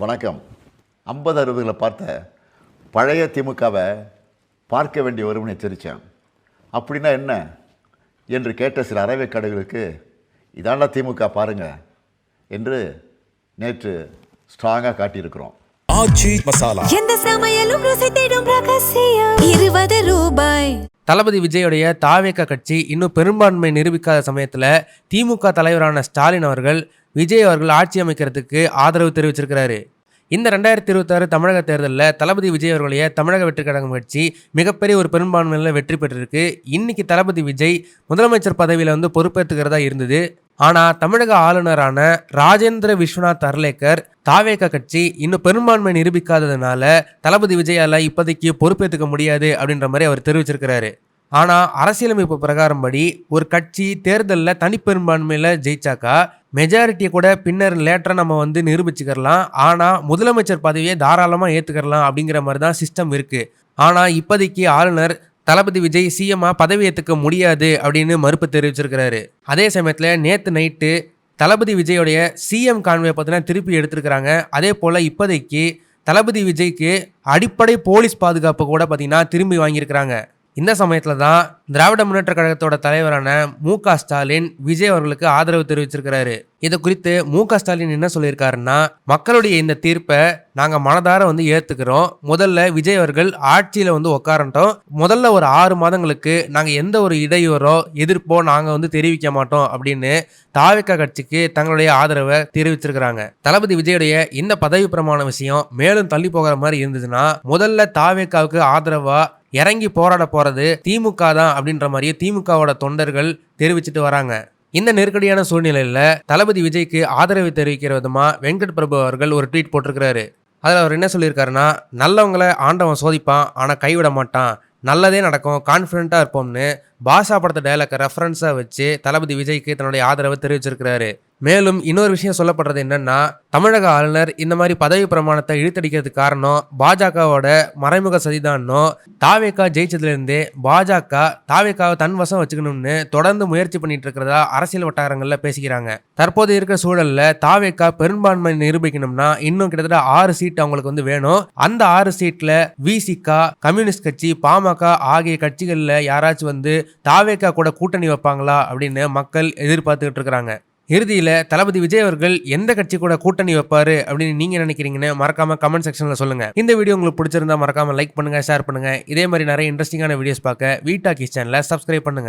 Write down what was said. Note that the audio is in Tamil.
வணக்கம். 50-60களை பார்த்த பழைய திமுகவை பார்க்க வேண்டி வரும்னு எச்சரித்தேன். அப்படின்னா என்ன என்று கேட்ட சில அரைவேக்காடுகளுக்கு இதாண்டா திமுக பாருங்க என்று நேற்று ஸ்ட்ராங்காக காட்டியிருக்கிறோம். ஆச்சி மசாலா எந்த சமையலும் ருசி தேடும் ரகசியம் 20 ரூபாய். தளபதி விஜயோடைய தாவேக கட்சி இன்னும் பெரும்பான்மை நிரூபிக்காத சமயத்தில் திமுக தலைவரான ஸ்டாலின் அவர்கள் விஜய் அவர்கள் ஆட்சி அமைக்கிறதுக்கு ஆதரவு தெரிவிச்சிருக்கிறாரு. இந்த 2026 தமிழக தேர்தலில் தளபதி விஜய் அவர்களுடைய தமிழக வெற்றிக் கழகம் கட்சி மிகப்பெரிய ஒரு பெரும்பான்மையில் வெற்றி பெற்றிருக்கு. இன்னைக்கு தளபதி விஜய் முதலமைச்சர் பதவியில் பொறுப்பேற்றுக்கிறதா இருந்தது. ஆனால் தமிழக ஆளுநரான ராஜேந்திர விஸ்வநாத் அர்லேக்கர் தாவேக கட்சி இன்னும் பெரும்பான்மை நிரூபிக்காததுனால தளபதி விஜயால் இப்போதைக்கு பொறுப்பேற்றுக்க முடியாது அப்படின்ற மாதிரி அவர் தெரிவிச்சிருக்கிறாரு. ஆனால் அரசியலமைப்பு பிரகாரம் படி ஒரு கட்சி தேர்தலில் தனிப்பெரும்பான்மையில் ஜெயிச்சாக்கா மெஜாரிட்டியை கூட பின்னர் லேட்டராக நம்ம நிரூபிச்சுக்கலாம். ஆனால் முதலமைச்சர் பதவியை தாராளமாக ஏற்றுக்கலாம் அப்படிங்கிற மாதிரி தான் சிஸ்டம் இருக்குது. ஆனால் இப்போதைக்கு ஆளுநர் தளபதி விஜய் சிஎம்மா பதவி ஏற்றுக்க முடியாது அப்படின்னு மறுப்பு தெரிவிச்சிருக்கிறாரு. அதே சமயத்தில் நேற்று நைட்டு தளபதி விஜயோடைய சிஎம் கான்வே பார்த்தீங்கன்னா திருப்பி எடுத்திருக்கிறாங்க. அதே போல் இப்போதைக்கு தளபதி விஜய்க்கு அடிப்படை போலீஸ் பாதுகாப்பு கூட பார்த்தீங்கன்னா திரும்பி வாங்கியிருக்கிறாங்க. இந்த சமயத்தில் தான் திராவிட முன்னேற்ற கழகத்தோட தலைவரான மு.க. ஸ்டாலின் விஜய் அவர்களுக்கு ஆதரவு தெரிவிச்சிருக்கிறாரு. இது குறித்து மு.க. ஸ்டாலின் என்ன சொல்லியிருக்காருன்னா, மக்களுடைய இந்த தீர்ப்பை நாங்கள் மனதார ஏற்றுக்கிறோம். முதல்ல விஜய் அவர்கள் ஆட்சியில் உட்காரட்டும். முதல்ல ஒரு 6 மாதங்களுக்கு நாங்கள் எந்த ஒரு இடையூறோ எதிர்ப்போ நாங்கள் தெரிவிக்க மாட்டோம் அப்படின்னு தாவேக கட்சிக்கு தங்களுடைய ஆதரவை தெரிவிச்சிருக்கிறாங்க. தளபதி விஜயுடைய இந்த பதவி பிரமாண விஷயம் மேலும் தள்ளி போகிற மாதிரி இருந்ததுன்னா முதல்ல தாவேகாவுக்கு ஆதரவா இறங்கி போராட போறது திமுக தான் அப்படின்ற மாதிரியே திமுகவோட தொண்டர்கள் தெரிவிச்சுட்டு வராங்க. இந்த நெருக்கடியான சூழ்நிலையில தளபதி விஜய்க்கு ஆதரவு தெரிவிக்கிற விதமா வெங்கட் பிரபு அவர்கள் ஒரு ட்வீட் போட்டிருக்கிறாரு. அதில் அவர் என்ன சொல்லியிருக்காருன்னா, நல்லவங்களை ஆண்டவன் சோதிப்பான் ஆனால் கைவிட மாட்டான், நல்லதே நடக்கும், கான்ஃபிடென்ட்டாக இருப்போம்னு பாஷா படத்தை டைலாக்கை ரெஃபரன்ஸாக வச்சு தளபதி விஜய்க்கு தன்னுடைய ஆதரவை தெரிவிச்சிருக்கிறாரு. மேலும் இன்னொரு விஷயம் சொல்லப்படுறது என்னன்னா, தமிழக ஆளுநர் இந்த மாதிரி பதவி பிரமாணத்தை இழுத்தடிக்கிறதுக்கு காரணம் பாஜகவோட மறைமுக சதிதானோ, தாவேகா ஜெயிச்சதுலேருந்தே பாஜக தாவேகாவை தன் வசம் வச்சுக்கணும்னு தொடர்ந்து முயற்சி பண்ணிட்டு இருக்கிறதா அரசியல் வட்டாரங்களில் பேசிக்கிறாங்க. தற்போது இருக்கிற சூழல்ல தாவேகா பெரும்பான்மை நிரூபிக்கணும்னா இன்னும் கிட்டத்தட்ட 6 சீட் அவங்களுக்கு வேணும். அந்த 6 சீட்ல விசிகா, கம்யூனிஸ்ட் கட்சி, பாமக ஆகிய கட்சிகள்ல யாராச்சும் தாவேகா கூட கூட்டணி வைப்பாங்களா அப்படின்னு மக்கள் எதிர்பார்த்துக்கிட்டு இருக்கிறாங்க. இறுதியில் தளபதி விஜய் அவர்கள் எந்த கட்சி கூட கூட்டணி வைப்பாரு அப்படின்னு நீங்க நினைக்கிறீங்கன்னு மறக்காம கமெண்ட் செக்ஷன்ல சொல்லுங்க. இந்த வீடியோ உங்களுக்கு பிடிச்சிருந்தா மறக்காம லைக் பண்ணுங்க, ஷேர் பண்ணுங்க. இதே மாதிரி நிறைய இன்ட்ரெஸ்டிங்கான வீடியோஸ் பார்க்க வீ டாக்கீஸ் சேனலை சப்ஸ்கிரைப் பண்ணுங்க.